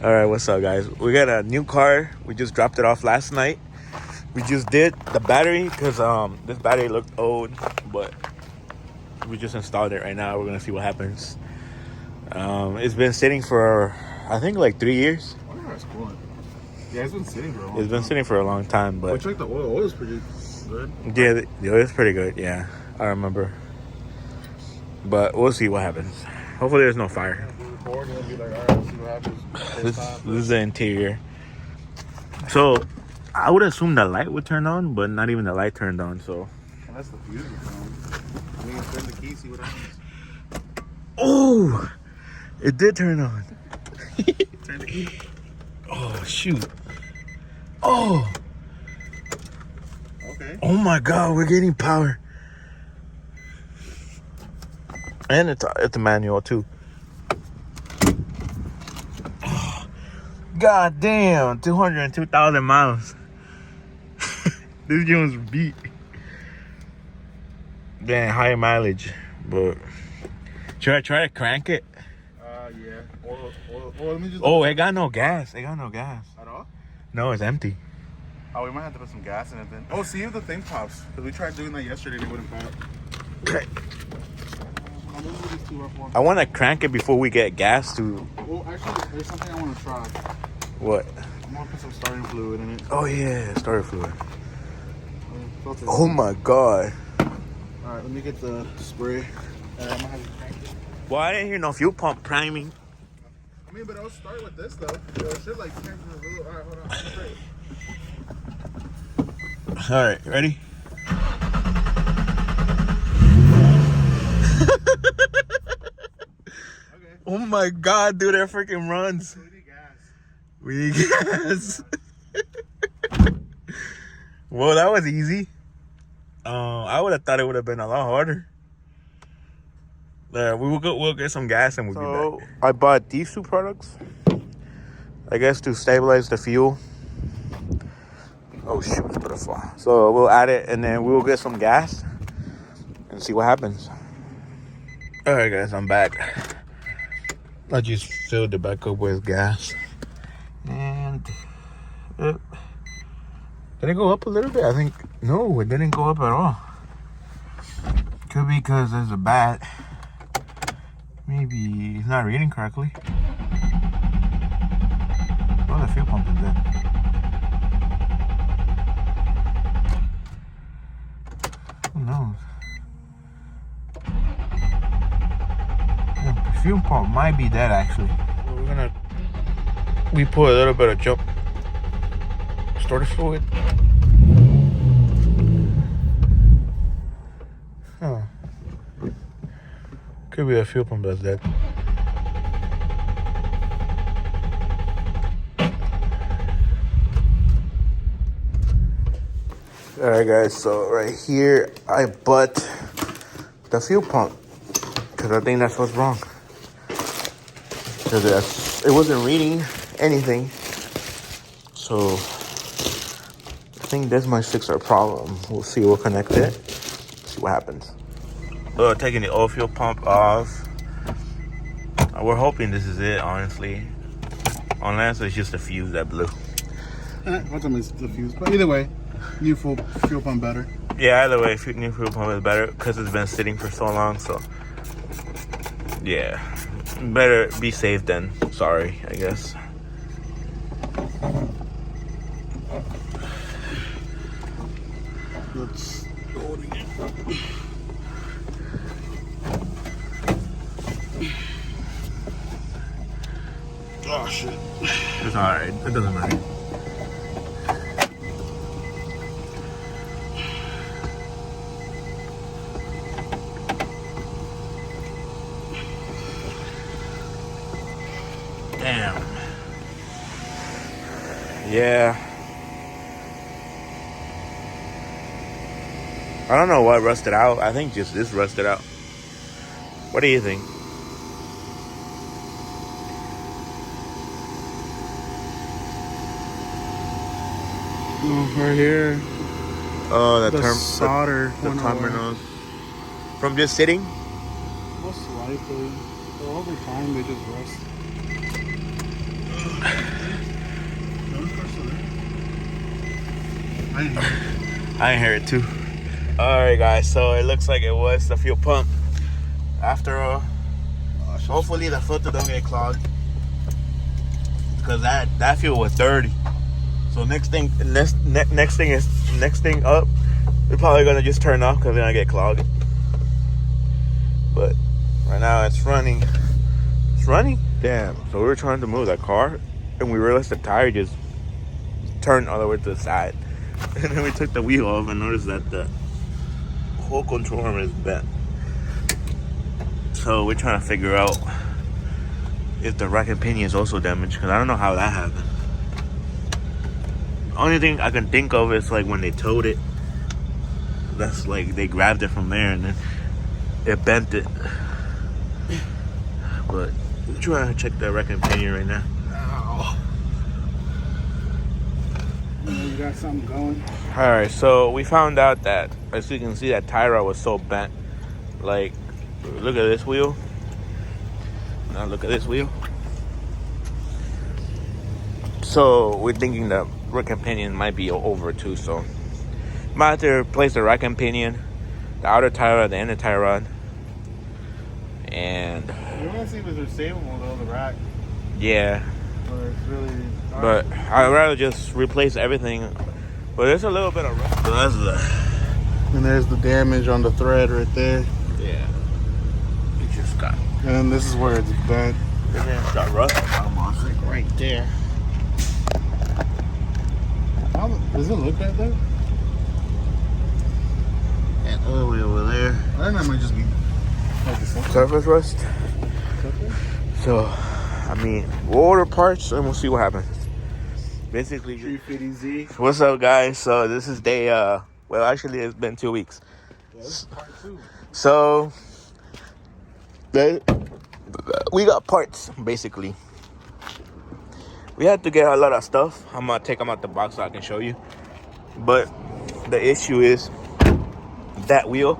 All right, what's up, guys? We got a new car. We just dropped it off last night. We just did the battery because this battery looked old, but we just installed it right now. We're gonna see what happens. It's been sitting for I think like 3 years. Oh, that's cool. Yeah, it's been sitting for a long time. It's been sitting for a long time, but check the oil. Oil's pretty good. Yeah, the oil's pretty good. Yeah, I remember. But we'll see what happens. Hopefully, there's no fire. This is the interior. So, I would assume the light would turn on, but not even the light turned on. So, Unless the fuse is on. I mean, turn the key, see what happens. oh, it did turn on. Turn the key. Oh shoot! Oh, Okay. oh my God, we're getting power. And it's a manual too. Oh, God damn, 202,000 miles. This game was beat. Damn, high mileage, but try to crank it. Yeah. Let me just. Oh, it got no gas. It got no gas. At all? No, it's empty. Oh, we might have to put some gas in it then. Oh, see if the thing pops. Because we tried doing that yesterday and it wouldn't pop. Okay. I want to crank it before we get gas to. Well, actually, there's something I want to try. What? I'm going to put some starting fluid in it. Oh, yeah, starter fluid. Oh, my God. Alright, let me get the spray. I'm going to have you crank it. Well, I didn't hear no fuel pump priming. I mean, but I'll start with this, though. It should, like, crank from the real. Alright, hold on. All right, ready? Okay. Oh my God, dude, that freaking runs. So we need gas. We need gas. Well, that was easy. I would have thought it would have been a lot harder. We'll get some gas and we'll be back. I bought these two products, I guess, to stabilize the fuel. Oh shoot, it's gonna fall. So we'll add it and then we'll get some gas and see what happens. All right, guys, I'm back. I just filled it back up with gas, and did it go up a little bit? I think no, it didn't go up at all. Could be because there's a bat. Maybe it's not reading correctly. Oh, the fuel pump is dead. Who knows? The fuel pump might be dead actually. So we put a little bit of starter fluid. Huh. Could be a fuel pump that's dead. Alright guys, so right here I bought the fuel pump because I think that's what's wrong. Because it wasn't reading anything. So I think this might fix our problem. We'll see, we'll connect it. See what happens. Taking the oil fuel pump off. We're hoping this is it, honestly. Unless it's just a fuse that blew. One time it's the fuse. But either way, new fuel pump better. Yeah, either way, new fuel pump is better because it's been sitting for so long. So, yeah. Better be safe than sorry, I guess. Let's go again. Oh shit. It's alright. It doesn't matter. Damn. Yeah. I don't know what rusted out. I think just this rusted out. What do you think? Right here. Oh, the solder. The terminals. From just sitting? Most likely. But over time, they just rust. I didn't hear it too. Alright guys, so it looks like it was the fuel pump. After all, hopefully the filter don't get clogged. Because that fuel was dirty. So next thing up, we're probably gonna just turn off because then I get clogged. But right now it's running. It's running? Damn. So we were trying to move that car and we realized the tire just turned all the way to the side. And then we took the wheel off and noticed that the whole control arm is bent. So we're trying to figure out if the rack and pinion is also damaged, because I don't know how that happened. The only thing I can think of is like when they towed it. That's like they grabbed it from there and then it bent it. But we're trying to check the rack and pinion right now. Ow. You got something going? Alright, so we found out that, as you can see, that tie rod was so bent. Like, look at this wheel. Now look at this wheel. So we're thinking the rack and pinion might be over too. So might have to replace the rack and pinion, the outer tie rod, the inner tie rod, and You want to see if it's receivable though, the rack. yeah. Or it's really. But I'd rather just replace everything. But there's a little bit of rust. So that's the. And there's the damage on the thread right there. Yeah. It just got. And this is where it's bent. And then it's got rust almost like right there. Does it look right there? And all the way over there. I think that might just be like the Surface rust. So, I mean, we'll order parts and we'll see what happens. Basically, 350Z. what's up, guys? So this is day. Well, actually, it's been 2 weeks. Yeah, this is part 2. So, we got parts basically. We had to get a lot of stuff. I'm gonna take them out the box so I can show you. But the issue is that wheel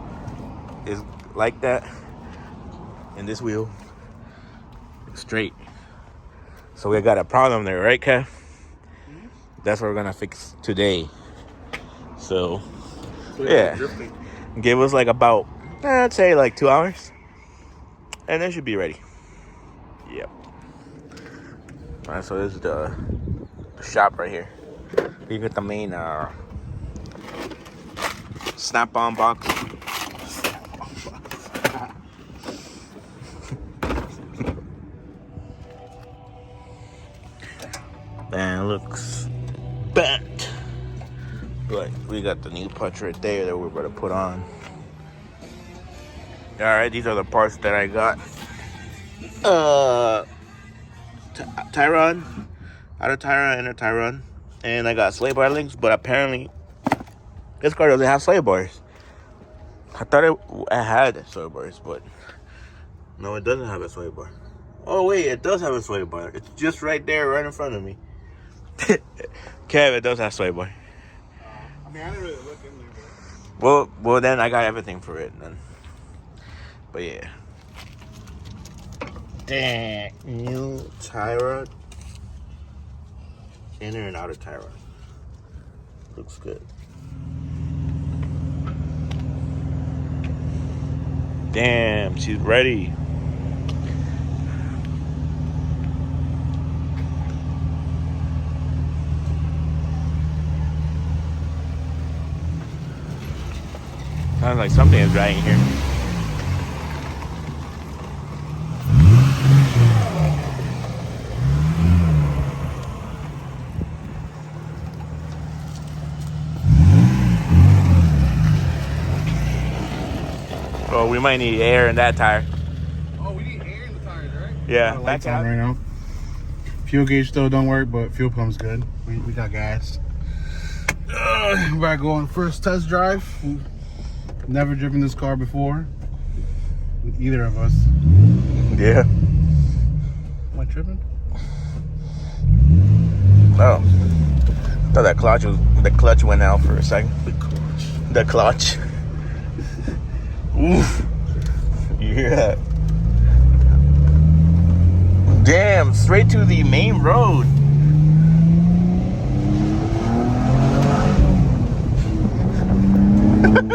is like that, and this wheel is straight. So we got a problem there, right, Kev? That's what we're gonna fix today. So yeah, give us like about, I'd say like 2 hours, and it should be ready. Yep. All right, so this is the shop right here. You get the main snap-on box. And it looks bent, but we got the new parts right there that we're going to put on. All right, these are the parts that I got. Tie rod, outer tie rod, inner tie rod, and I got sway bar links. But apparently, this car doesn't have sway bars. I thought it had sway bars, but no, it doesn't have a sway bar. Oh wait, it does have a sway bar. It's just right there, right in front of me. Kev, it does have sway bar. I mean, I didn't really look in there. Well, then I got everything for it then. But yeah. Dang, new tie rod, inner and outer tie rod. Looks good. Damn, she's ready. Sounds like something is dragging here. Oh, we might need air in that tire. Oh, we need air in the tires, right? Yeah, Lights on right now. Fuel gauge still don't work, but fuel pump's good. We got gas. We're about to go on first test drive. Never driven this car before. Either of us. Yeah. Am I tripping? Oh. I thought the clutch went out for a second. The clutch. Oof. You hear that? Damn, straight to the main road.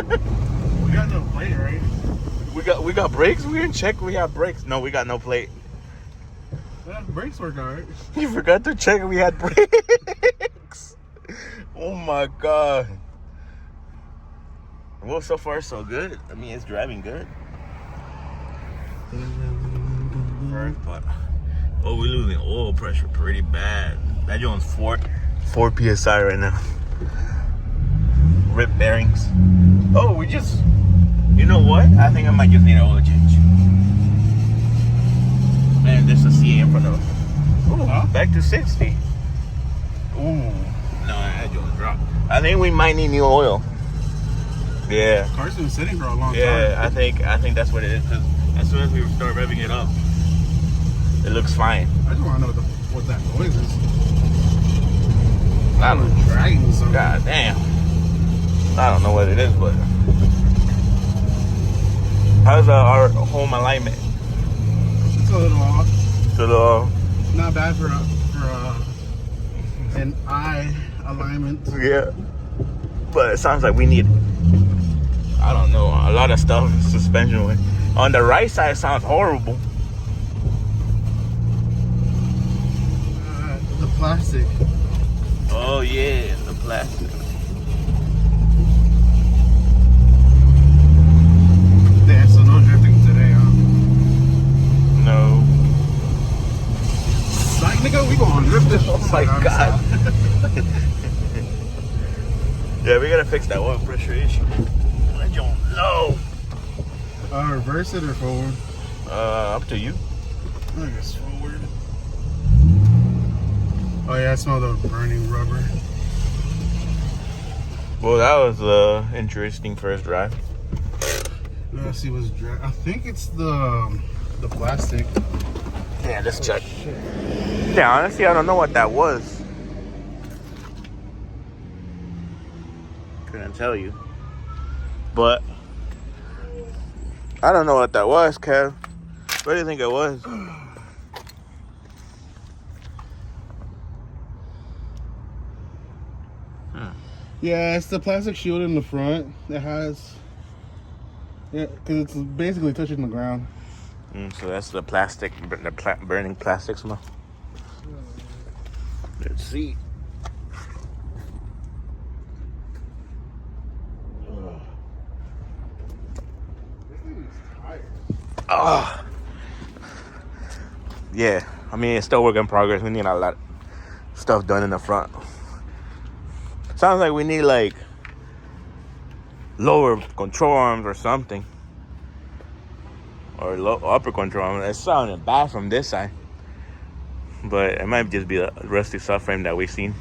We got no plate, right? We got brakes. We didn't check. We have brakes. No, we got no plate. Yeah, brakes work alright. You forgot to check. We had brakes. Oh my god. Well, so far so good. I mean, it's driving good. But oh, we're losing oil pressure pretty bad. That joint's 4 psi right now. Rip bearings. Oh, we just. You know what? I think I might just need an oil change. Man, there's a CA in front of us. Ooh, huh? Back to 60. Ooh, no, that joint dropped. I think we might need new oil. Yeah. The car's been sitting for a long time. Yeah, I think that's what it is. Because as soon as we start revving it up, it looks fine. I just want to know what that noise is. I don't know. Dragging something. God damn. I don't know what it is, but how's our home alignment? It's a little off. Not bad for an eye alignment. Yeah, but it sounds like we need, I don't know, a lot of stuff. Suspension way. On the right side, it sounds horrible. The plastic. Oh yeah, the plastic. Yeah, so no drifting today, huh? No. Like, nigga, we going drifting. Oh my god. Yeah, we gotta fix that oil pressure issue. I don't know. Reverse it or forward? Up to you. I guess forward. Oh yeah, I smell the burning rubber. Well, that was interesting first drive. Let's see what's I think it's the plastic. Yeah, let's check. Yeah, honestly, I don't know what that was. Couldn't tell you. But I don't know what that was, Kev. What do you think it was? Yeah, it's the plastic shield in the front that has. Yeah, because it's basically touching the ground. So that's the plastic, burning plastic smell. Let's see. Oh. Yeah, I mean, it's still work in progress. We need a lot of stuff done in the front. Sounds like we need like lower control arms or something. Or upper control arms. It's sounding bad from this side. But it might just be a rusty subframe that we've seen.